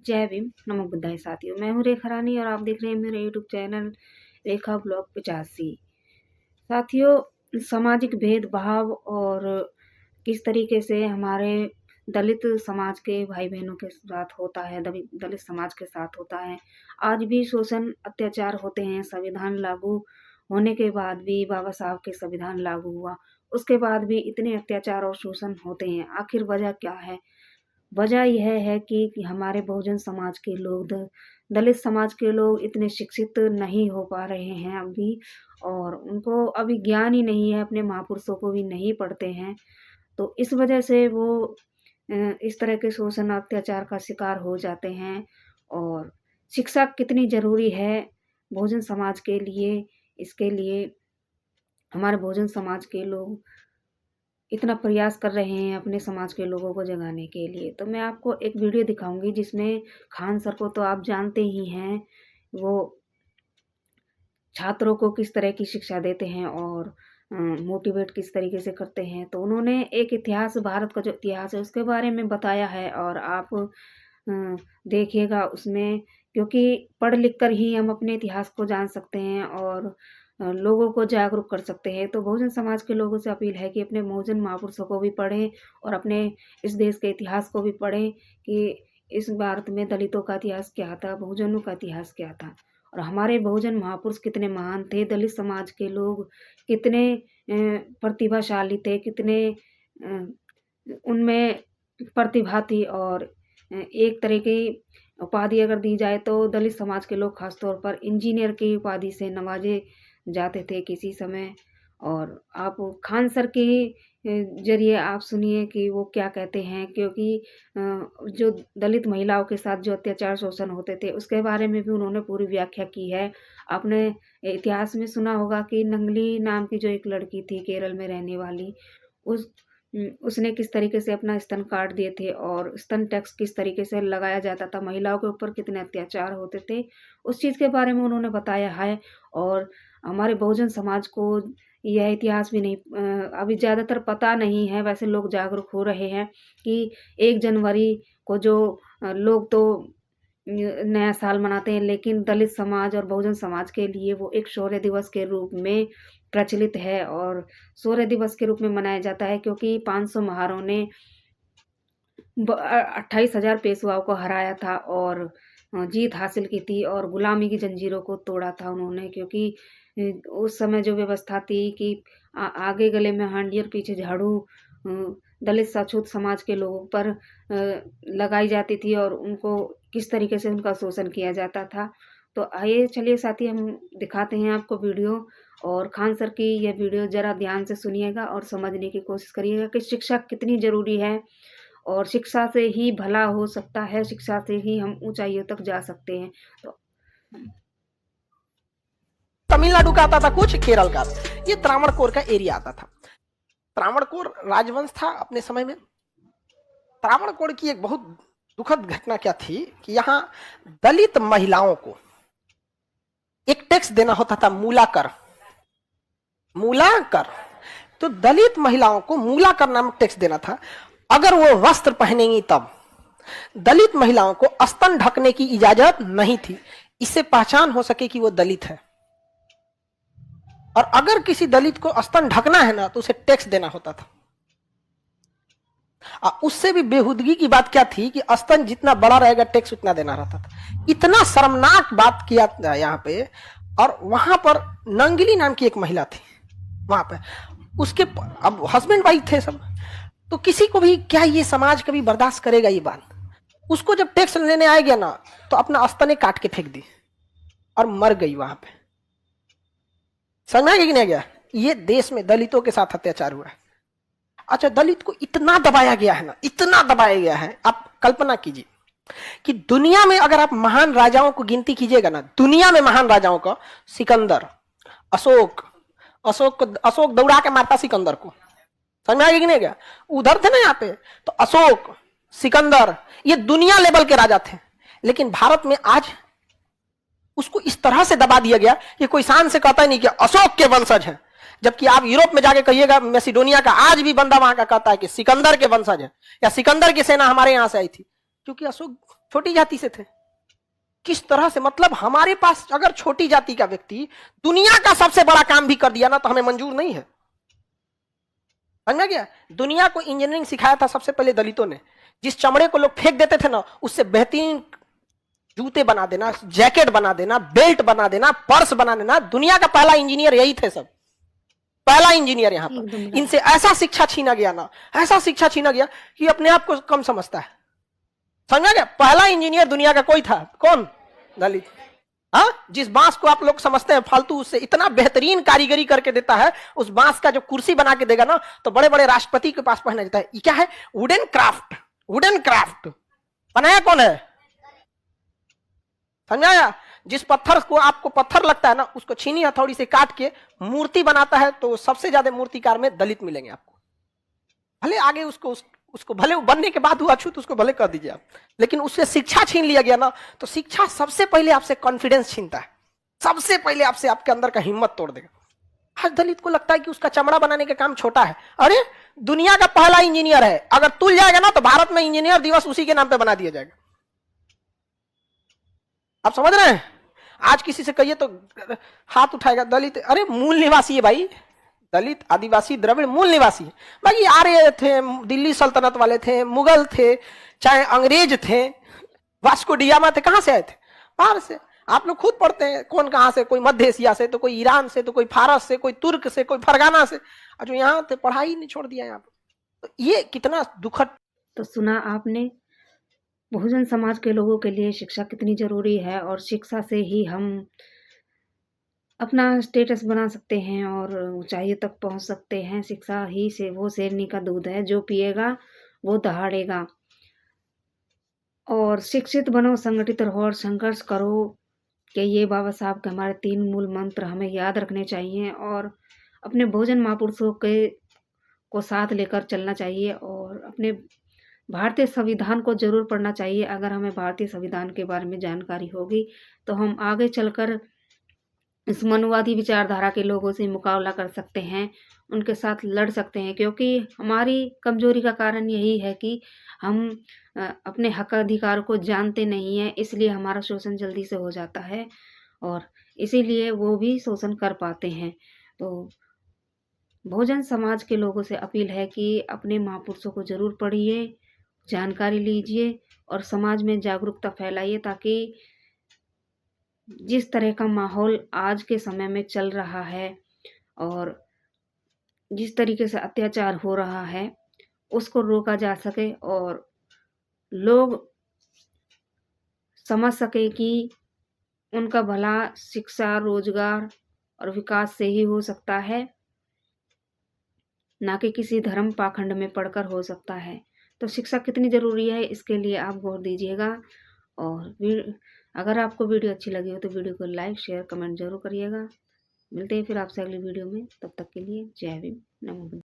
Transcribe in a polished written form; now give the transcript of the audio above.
जय भीम, नमो बुद्धाय साथियों। मैं हूँ रेखा रानी और आप देख रहे हैं मेरा यूट्यूब चैनल रेखा ब्लॉग 85। साथियों, सामाजिक भेदभाव और किस तरीके से हमारे दलित समाज के भाई बहनों के साथ होता है, दलित समाज के साथ होता है। आज भी शोषण अत्याचार होते हैं। संविधान लागू होने के बाद भी, बाबा साहब के संविधान लागू हुआ, उसके बाद भी इतने अत्याचार और शोषण होते हैं। आखिर वजह क्या है? वजह यह है कि हमारे बहुजन समाज के लोग, दलित समाज के लोग इतने शिक्षित नहीं हो पा रहे हैं अभी, और उनको अभी ज्ञान ही नहीं है, अपने महापुरुषों को भी नहीं पढ़ते हैं। तो इस वजह से वो इस तरह के शोषण अत्याचार का शिकार हो जाते हैं। और शिक्षा कितनी ज़रूरी है बहुजन समाज के लिए, इसके लिए हमारे बहुजन समाज के लोग इतना प्रयास कर रहे हैं अपने समाज के लोगों को जगाने के लिए। तो मैं आपको एक वीडियो दिखाऊंगी जिसमें खान सर को तो आप जानते ही हैं, वो छात्रों को किस तरह की शिक्षा देते हैं और मोटिवेट किस तरीके से करते हैं। तो उन्होंने एक इतिहास, भारत का जो इतिहास है उसके बारे में बताया है, और आप देखिएगा उसमें, क्योंकि पढ़ लिख कर ही हम अपने इतिहास को जान सकते हैं और लोगों को जागरूक कर सकते हैं। तो बहुजन समाज के लोगों से अपील है कि अपने बहुजन महापुरुषों को भी पढ़ें और अपने इस देश के इतिहास को भी पढ़ें कि इस भारत में दलितों का इतिहास क्या था, बहुजनों का इतिहास क्या था, और हमारे बहुजन महापुरुष कितने महान थे। दलित समाज के लोग कितने प्रतिभाशाली थे, कितने उनमें प्रतिभा थी। और एक तरह की उपाधि अगर दी जाए तो दलित समाज के लोग खासतौर पर इंजीनियर की उपाधि से नवाजे जाते थे किसी समय। और आप खान सर के जरिए आप सुनिए कि वो क्या कहते हैं, क्योंकि जो दलित महिलाओं के साथ जो अत्याचार शोषण होते थे उसके बारे में भी उन्होंने पूरी व्याख्या की है। आपने इतिहास में सुना होगा कि नंगली नाम की जो एक लड़की थी केरल में रहने वाली, उस उसने किस तरीके से अपना स्तन काट दिए थे और स्तन टैक्स किस तरीके से लगाया जाता था, महिलाओं के ऊपर कितने अत्याचार होते थे, उस चीज़ के बारे में उन्होंने बताया है। और हमारे बहुजन समाज को यह इतिहास भी नहीं, अभी ज़्यादातर पता नहीं है। वैसे लोग जागरूक हो रहे हैं कि 1 जनवरी को जो लोग तो नया साल मनाते हैं, लेकिन दलित समाज और बहुजन समाज के लिए वो एक शौर्य दिवस के रूप में प्रचलित है और शौर्य दिवस के रूप में मनाया जाता है, क्योंकि 500 महारों ने 28,000 पेशवाओं को हराया था और जीत हासिल की थी और गुलामी की जंजीरों को तोड़ा था उन्होंने। क्योंकि उस समय जो व्यवस्था थी कि आगे गले में हांडी और पीछे झाड़ू दलित छूत समाज के लोगों पर लगाई जाती थी और उनको किस तरीके से उनका शोषण किया जाता था। तो आइए चलिए साथी, हम दिखाते हैं आपको वीडियो, और खान सर की यह वीडियो ज़रा ध्यान से सुनिएगा और समझने की कोशिश करिएगा कि शिक्षा कितनी ज़रूरी है, और शिक्षा से ही भला हो सकता है, शिक्षा से ही हम ऊंचाइयों तक जा सकते हैं। तो तमिलनाडु का आता था कुछ, केरल का। ये त्रावणकोर का एरिया आता था। त्रावणकोर राजवंश था अपने समय में। त्रावणकोर की एक बहुत दुखद घटना क्या थी कि यहाँ दलित महिलाओं को एक टैक्स देना होता था, मूलाकर। मूलाकर, तो दलित महिलाओं को मूलाकर नामक टैक्स देना था। अगर वो वस्त्र पहनेंगी तब। दलित महिलाओं को स्तन ढकने की इजाजत नहीं थी, इससे पहचान हो सके कि वो दलित है। और अगर किसी दलित को स्तन ढकना है ना तो उसे टैक्स देना होता था। उससे भी बेहुदगी की बात क्या थी कि स्तन जितना बड़ा रहेगा टैक्स उतना देना रहता था। इतना शर्मनाक बात किया था यहाँ पे। और वहां पर नंगली नाम की एक महिला थी वहां पे, उसके अब हस्बैंड वाइफ थे सब, तो किसी को भी क्या ये समाज कभी बर्दाश्त करेगा ये बात। उसको जब टैक्स लेने आ गया ना तो अपना स्तने काट के फेंक दी और मर गई वहां पे। समझ में आ गया कि नहीं गया? ये देश में दलितों के साथ अत्याचार हुआ है। अच्छा, दलित को इतना दबाया गया है ना, इतना दबाया गया है। आप कल्पना कीजिए कि दुनिया में अगर आप महान राजाओं को गिनती कीजिएगा ना, दुनिया में महान राजाओं का, सिकंदर, अशोक दौड़ा के मारता सिकंदर को। समझ में आ गया कि नहीं गया? उधर थे ना यहाँ पे, तो अशोक, सिकंदर, ये दुनिया लेवल के राजा थे। लेकिन भारत में आज उसको इस तरह से दबा दिया गया कि कोई शान से कहता ही नहीं कि अशोक के वंशज हैं। जबकि आप यूरोप में जाके कहिएगा, मैसिडोनिया का आज भी बंदा वहां का कहता है कि सिकंदर के वंशज है, या सिकंदर की सेना हमारे यहां से आई थी, क्योंकि अशोक छोटी जाति से थे। किस तरह से, मतलब हमारे पास अगर छोटी जाति का व्यक्ति दुनिया का सबसे बड़ा काम भी कर दिया ना तो हमें मंजूर नहीं है। समझ में गया? दुनिया को इंजीनियरिंग सिखाया था सबसे पहले दलितों ने। जिस चमड़े को लोग फेंक देते थे ना, उससे बेहतरीन जूते बना देना, जैकेट बना देना, बेल्ट बना देना, पर्स बना देना, दुनिया का पहला इंजीनियर यही थे सब, पहला इंजीनियर यहाँ पर। इनसे ऐसा शिक्षा छीना गया ना, ऐसा शिक्षा छीना गया कि अपने आप को कम समझता है। समझा गया? पहला इंजीनियर दुनिया का कोई था, कौन? दलित। हाँ, जिस बांस को आप लोग समझते हैं फालतू, उससे इतना बेहतरीन कारीगरी करके देता है। उस बांस का जो कुर्सी बना के देगा ना, तो बड़े बड़े राष्ट्रपति के पास पहना जाता है। ये क्या है? Wooden craft. वुडन क्राफ्ट बनाया कौन है? समझाया? जिस पत्थर को आपको पत्थर लगता है ना, उसको छीनी हथौड़ी से काट के मूर्ति बनाता है, तो सबसे ज्यादा मूर्तिकार में दलित मिलेंगे आपको। भले आगे उसको भले बनने के बाद हुआ छूत, उसको भले कर दीजिए आप, लेकिन उससे शिक्षा छीन लिया गया ना, तो शिक्षा सबसे पहले आपसे कॉन्फिडेंस छीनता है, सबसे पहले आपसे आपके अंदर का हिम्मत तोड़ देगा। आज दलित को लगता है कि उसका चमड़ा बनाने का काम छोटा है। अरे दुनिया का पहला इंजीनियर है, अगर तुल जाएगा ना तो भारत में इंजीनियर दिवस उसी के नाम पे बना दिया जाएगा। आप समझ रहे हैं? आज किसी से कहिए तो हाथ उठाएगा दलित, अरे मूल निवासी है भाई, दलित आदिवासी द्रविड़ मूल निवासी है। बाकी आर्य थे, दिल्ली सल्तनत वाले थे, मुगल थे, चाहे अंग्रेज थे, वास्को डिगामा थे, कहां से आए थे? बाहर से। आप लोग खुद पढ़ते हैं कौन कहां से, कोई मध्य एशिया से, तो कोई ईरान से, तो कोई फारस से, कोई तुर्क से, कोई फरगाना से, और जो यहाँ थे पढ़ाई नहीं छोड़ दिया यहाँ पर। तो ये कितना दुखद। तो सुना आपने, बहुजन समाज के लोगों के लिए शिक्षा कितनी जरूरी है, और शिक्षा से ही हम अपना स्टेटस बना सकते हैं और ऊंचाई तक पहुंच सकते हैं। शिक्षा ही से वो शेरनी का दूध है, जो पिएगा वो दहाड़ेगा। और शिक्षित बनो, संगठित रहो और संघर्ष करो, कि ये बाबा साहब के हमारे 3 मूल मंत्र हमें याद रखने चाहिए, और अपने बहुजन महापुरुषों के को साथ लेकर चलना चाहिए, और अपने भारतीय संविधान को जरूर पढ़ना चाहिए। अगर हमें भारतीय संविधान के बारे में जानकारी होगी तो हम आगे चलकर इस मनुवादी विचारधारा के लोगों से मुकाबला कर सकते हैं, उनके साथ लड़ सकते हैं। क्योंकि हमारी कमजोरी का कारण यही है कि हम अपने हक अधिकार को जानते नहीं हैं, इसलिए हमारा शोषण जल्दी से हो जाता है, और इसीलिए वो भी शोषण कर पाते हैं। तो बहुजन समाज के लोगों से अपील है कि अपने महापुरुषों को जरूर पढ़िए, जानकारी लीजिए और समाज में जागरूकता फैलाइए, ताकि जिस तरह का माहौल आज के समय में चल रहा है और जिस तरीके से अत्याचार हो रहा है, उसको रोका जा सके और लोग समझ सके कि उनका भला शिक्षा, रोजगार और विकास से ही हो सकता है, ना कि किसी धर्म पाखंड में पढ़कर हो सकता है। तो शिक्षा कितनी ज़रूरी है, इसके लिए आप गौर दीजिएगा। और अगर आपको वीडियो अच्छी लगी हो तो वीडियो को लाइक, शेयर, कमेंट जरूर करिएगा। मिलते हैं फिर आपसे अगली वीडियो में, तब तक के लिए जय भीम, नमो बुद्धाय।